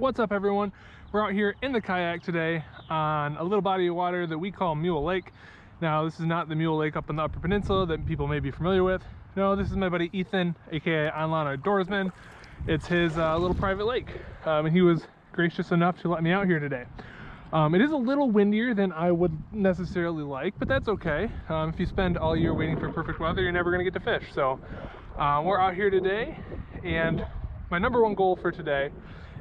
What's up, everyone? We're out here in the kayak today on a little body of water that we call Mule Lake. Now, this is not the Mule Lake up in the Upper Peninsula that people may be familiar with. No, this is my buddy Ethan, aka Online Outdoorsman. It's his little private lake, and he was gracious enough to let me out here today. It is a little windier than I would necessarily like, but that's okay. If you spend all year waiting for perfect weather, you're never going to get to fish. So we're out here today, and my number one goal for today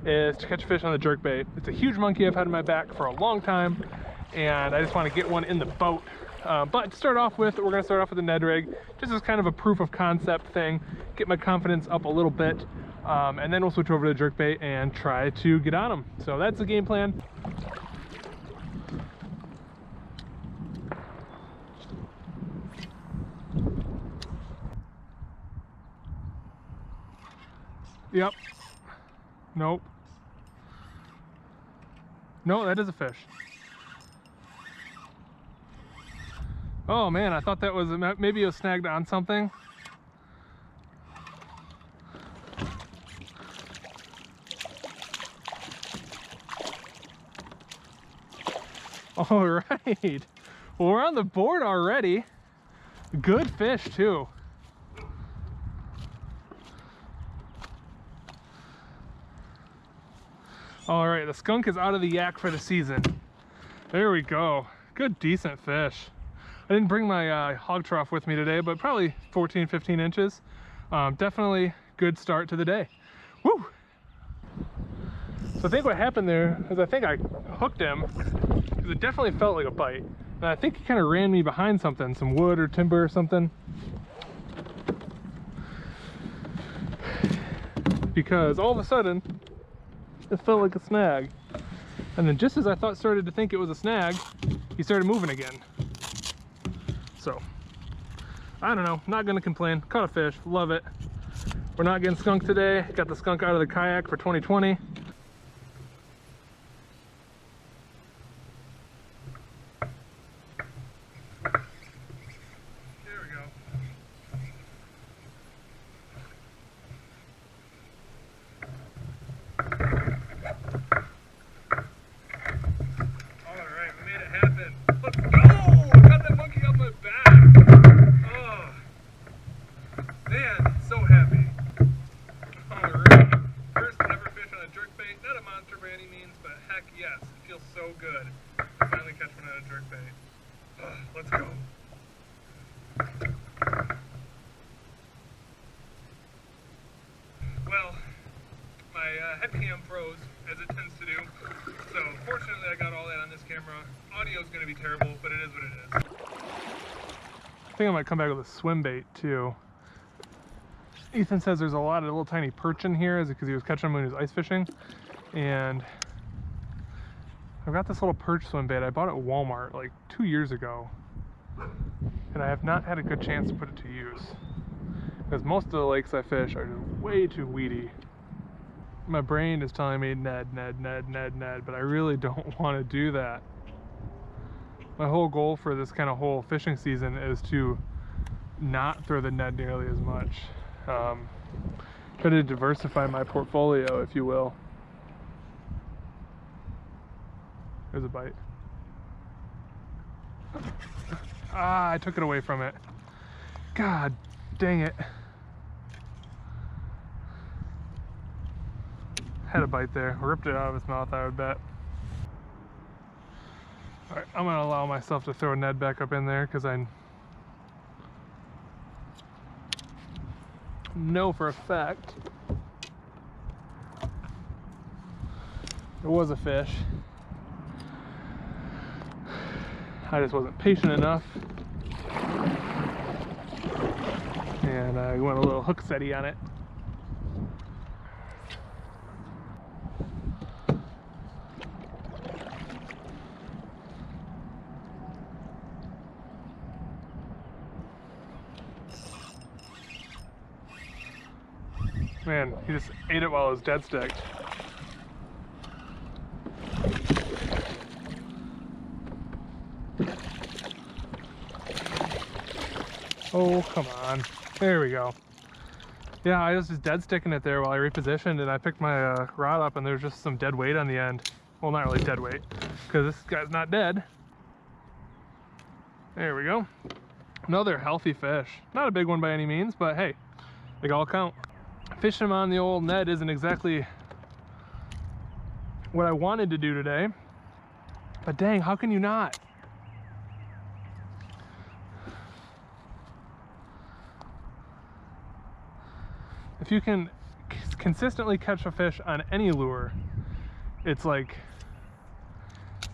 is to catch a fish on the jerkbait. It's a huge monkey I've had in my back for a long time, and I just want to get one in the boat. But to start off with, we're going to start off with a Ned rig, just as kind of a proof of concept thing, get my confidence up a little bit, and then we'll switch over to the jerkbait and try to get on them. So that's the game plan. Yep. Nope. No, that is a fish. Oh man, I thought that was, maybe it was snagged on something. All right. Well, we're on the board already. Good fish too. All right, the skunk is out of the yak for the season. There we go. Good, decent fish. I didn't bring my hog trough with me today, but probably 14, 15 inches. Definitely good start to the day. Woo! So I think what happened there is I think I hooked him, because it definitely felt like a bite. And I think he kind of ran me behind something, some wood or timber or something. Because all of a sudden, it felt like a snag, and then just as I started to think it was a snag, he started moving again. So I don't know, not gonna complain. Caught a fish, love it. We're not getting skunk today. Got the skunk out of the kayak for 2020. So good. Finally catch one at a jerkbait. Let's go. Well, my head cam froze, as it tends to do. So fortunately I got all that on this camera. Audio's going to be terrible, but it is what it is. I think I might come back with a swim bait too. Ethan says there's a lot of little tiny perch in here, because he was catching them when he was ice fishing. And I've got this little perch swim bait I bought at Walmart like 2 years ago, and I have not had a good chance to put it to use, because most of the lakes I fish are just way too weedy. My brain is telling me Ned, but I really don't want to do that. My whole goal for this kind of whole fishing season is to not throw the Ned nearly as much. Try to diversify my portfolio, if you will. There's a bite. Ah, I took it away from it. God dang it. Had a bite there. Ripped it out of his mouth, I would bet. Alright, I'm gonna allow myself to throw Ned back up in there, because I know for a fact it was a fish. I just wasn't patient enough, and I went a little hook setty on it. Man, he just ate it while it was dead sticked. Oh, come on. There we go. Yeah, I was just dead sticking it there while I repositioned, and I picked my rod up and there's just some dead weight on the end. Well, not really dead weight, because this guy's not dead. There we go. Another healthy fish. Not a big one by any means, but hey, they all count. Fishing them on the old net isn't exactly what I wanted to do today, but dang, how can you not? If you can consistently catch a fish on any lure, it's like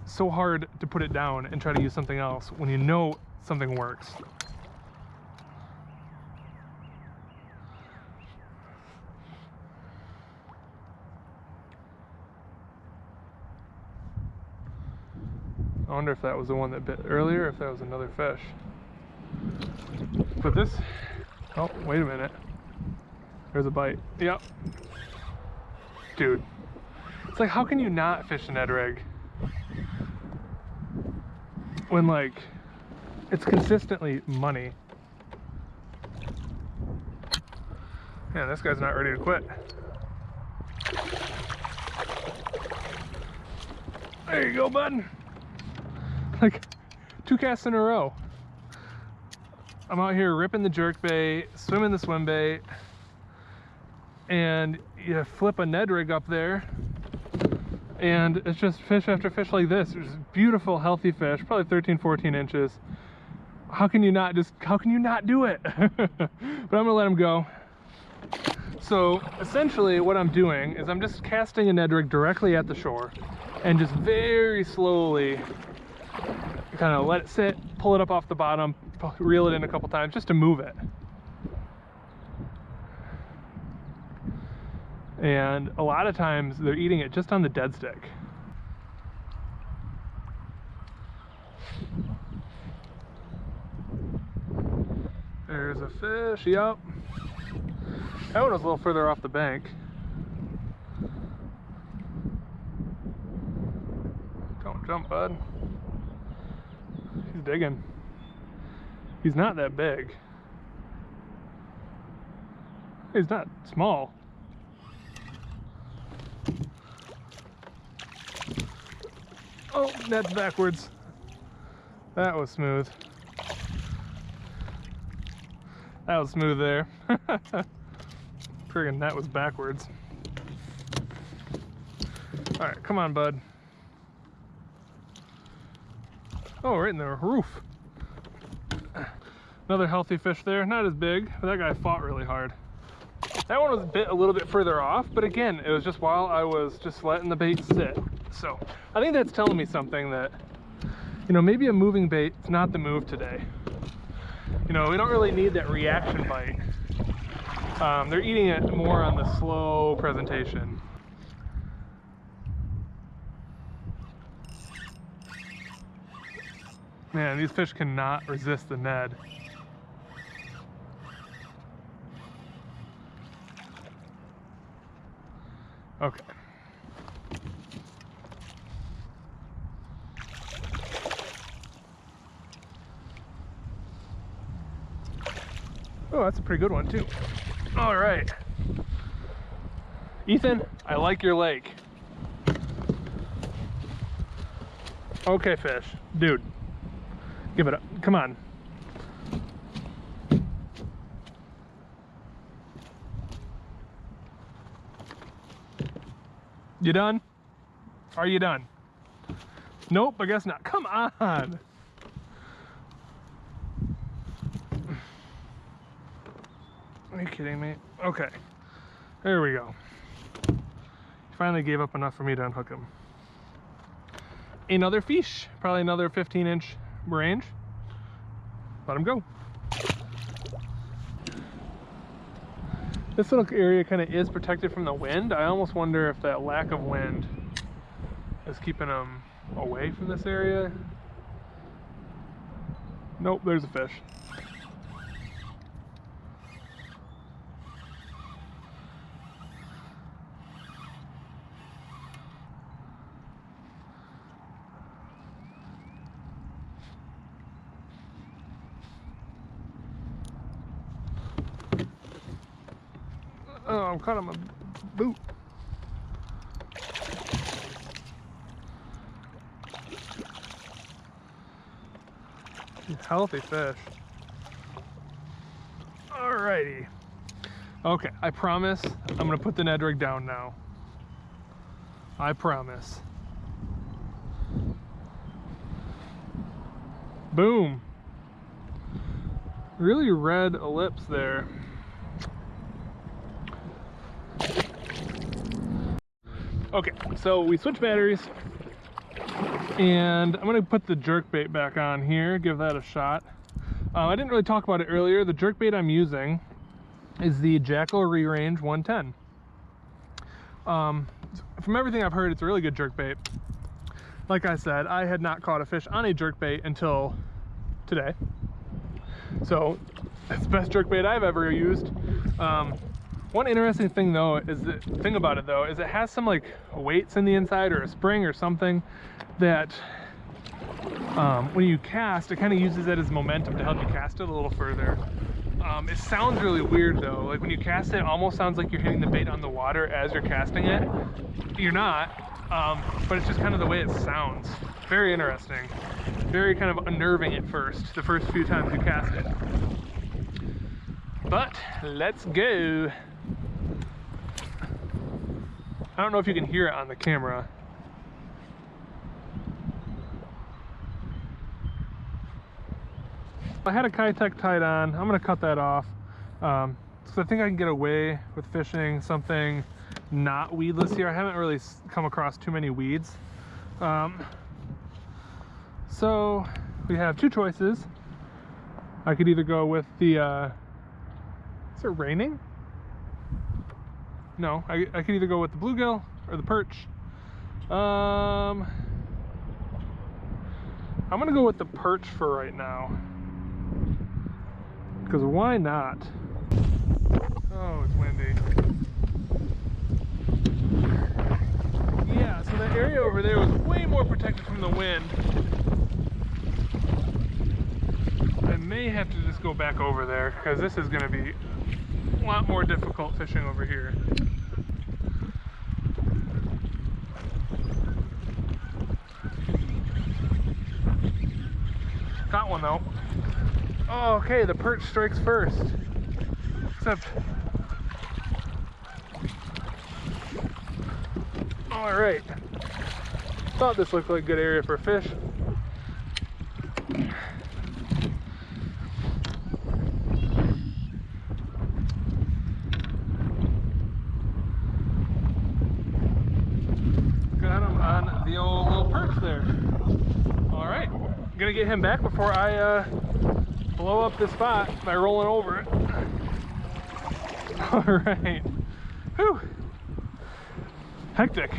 so hard to put it down and try to use something else when you know something works. I wonder if that was the one that bit earlier, or if that was another fish. But this, oh, wait a minute. There's a bite. Yep. Dude. It's like, how can you not fish an Ed rig when, like, it's consistently money? Man, this guy's not ready to quit. There you go, bud. Like 2 casts in a row. I'm out here ripping the jerk bait, swimming the swim bait, and you flip a Ned rig up there, and it's just fish after fish like this. There's beautiful, healthy fish, probably 13, 14 inches. How can you not do it? But I'm gonna let him go. So essentially what I'm doing is I'm just casting a Ned rig directly at the shore and just very slowly kind of let it sit, pull it up off the bottom, reel it in a couple times just to move it. And a lot of times they're eating it just on the dead stick. There's a fish, yep. That one was a little further off the bank. Don't jump, bud. He's digging. He's not that big. He's not small. Oh, net's backwards. That was smooth. That was smooth there. Friggin' net was backwards. Alright, come on, bud. Oh, right in the roof. Another healthy fish there. Not as big, but that guy fought really hard. That one was a little bit further off, but again, it was just while I was just letting the bait sit. So I think that's telling me something that, you know, maybe a moving bait is not the move today. You know, we don't really need that reaction bite. They're eating it more on the slow presentation. Man, these fish cannot resist the Ned. Okay. Oh, that's a pretty good one too. All right. Ethan, I like your lake. Okay, fish. Dude, give it up. Come on. You done? Are you done? Nope, I guess not. Come on. Are you kidding me? Okay, there we go. He finally gave up enough for me to unhook him. Another fish, probably another 15-inch range. Let him go. This little area kind of is protected from the wind. I almost wonder if that lack of wind is keeping them away from this area. Nope, there's a fish. Oh, I'm caught on my boot. Healthy fish. Alrighty. Okay, I promise I'm gonna put the Ned rig down now. I promise. Boom. Really red ellipse there. Okay, so we switched batteries and I'm gonna put the jerkbait back on here, give that a shot. I didn't really talk about it earlier. The jerkbait I'm using is the Jackal Re-Range 110. From everything I've heard, it's a really good jerkbait. Like I said, I had not caught a fish on a jerkbait until today. So it's the best jerkbait I've ever used. One interesting thing though is it has some like weights in the inside or a spring or something that when you cast, it kind of uses it as momentum to help you cast it a little further. It sounds really weird though. Like when you cast it, it almost sounds like you're hitting the bait on the water as you're casting it. You're not, but it's just kind of the way it sounds. Very interesting. Very kind of unnerving at first, the first few times you cast it. But let's go. I don't know if you can hear it on the camera. I had a Kayak tied on. I'm gonna cut that off. So I think I can get away with fishing something not weedless here. I haven't really come across too many weeds. So we have two choices. I could either go with the, is it raining? No, I could either go with the bluegill or the perch. I'm gonna go with the perch for right now. Because why not? Oh, it's windy. Yeah, so that area over there was way more protected from the wind. I may have to just go back over there because this is going to be a lot more difficult fishing over here. Got one though. Oh, okay, the perch strikes first. Except, all right. Thought this looked like a good area for fish. Got him on the old little perch there. All right, gonna get him back before I blow up the spot by rolling over it. All right. Whew. Hectic.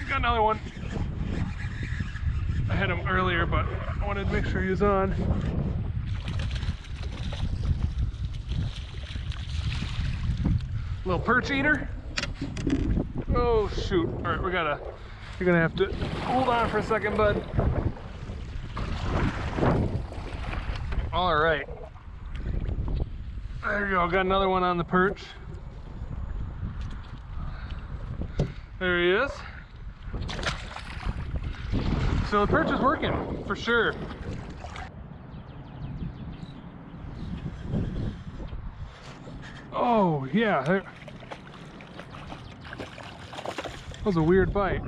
Got another one. I had him earlier, but I wanted to make sure he was on. Little perch eater. Oh shoot. All right, you're gonna have to hold on for a second, bud. All right. There you go, got another one on the perch. There he is. So the perch is working, for sure. Oh, yeah. That was a weird bite.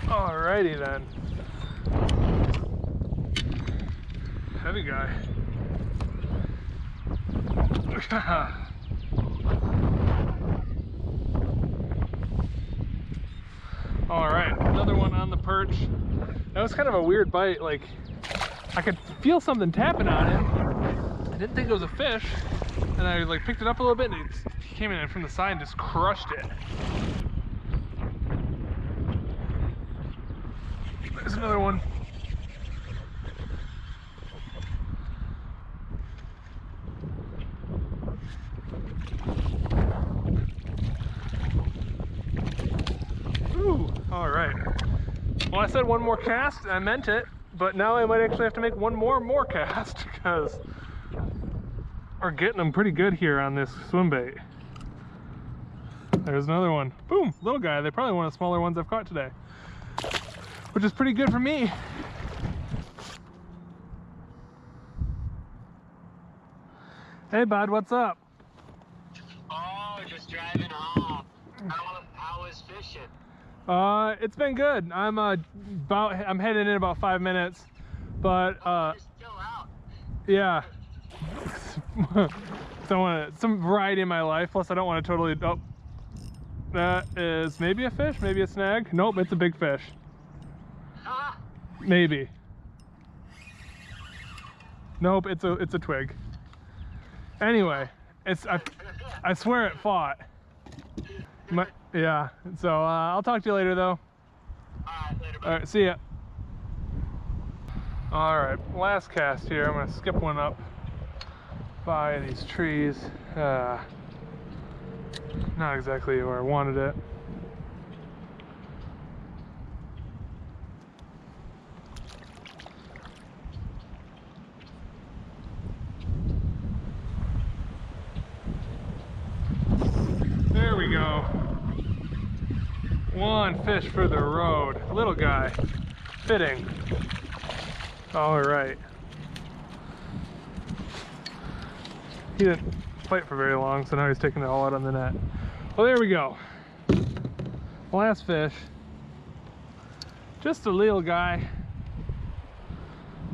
Alrighty then. Heavy guy. Alright, another one on the perch. That was kind of a weird bite, like I could feel something tapping on it. I didn't think it was a fish, and I like picked it up a little bit and it came in from the side and just crushed it. There's another one. Well, I said one more cast, and I meant it, but now I might actually have to make one more cast because we're getting them pretty good here on this swim bait. There's another one. Boom, little guy. They're probably one of the smaller ones I've caught today, which is pretty good for me. Hey, bud, what's up? Oh, just driving home. How was fishing? It's been good. I'm heading in about 5 minutes, but You're still out. yeah. Don't want some variety in my life. Plus, I don't want to totally. Oh, that is maybe a fish, maybe a snag. Nope, it's a big fish. Maybe. Nope, it's a twig. Anyway, I swear it fought. Yeah. So I'll talk to you later, though. Alright, later, buddy. All right, see ya. All right, last cast here. I'm gonna skip one up by these trees. Not exactly where I wanted it. There we go. One fish for the road. Little guy. Fitting. All right. He didn't fight for very long, so now he's taking it all out on the net. Well, there we go. Last fish. Just a little guy.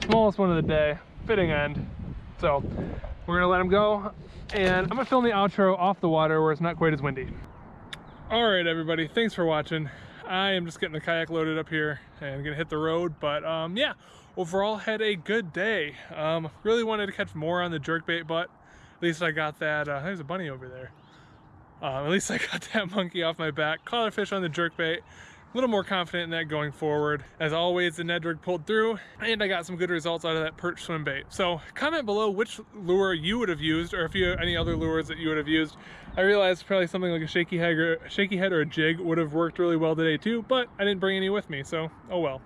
Smallest one of the day. Fitting end. So we're gonna let him go, and I'm gonna film the outro off the water where it's not quite as windy. All right, everybody, thanks for watching. I am just getting the kayak loaded up here and gonna hit the road, but yeah, overall had a good day. Really wanted to catch more on the jerkbait, but at least I got that. There's a bunny over there. At least I got that monkey off my back. Caught a fish on the jerkbait. A little more confident in that going forward. As always, the Ned rig pulled through, and I got some good results out of that perch swim bait. So comment below which lure you would have used, or if you have any other lures that you would have used. I realized probably something like a shaky head or a jig would have worked really well today too, but I didn't bring any with me, so oh well.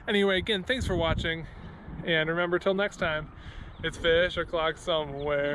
Anyway, again, thanks for watching, and remember, till next time, it's fish o'clock somewhere.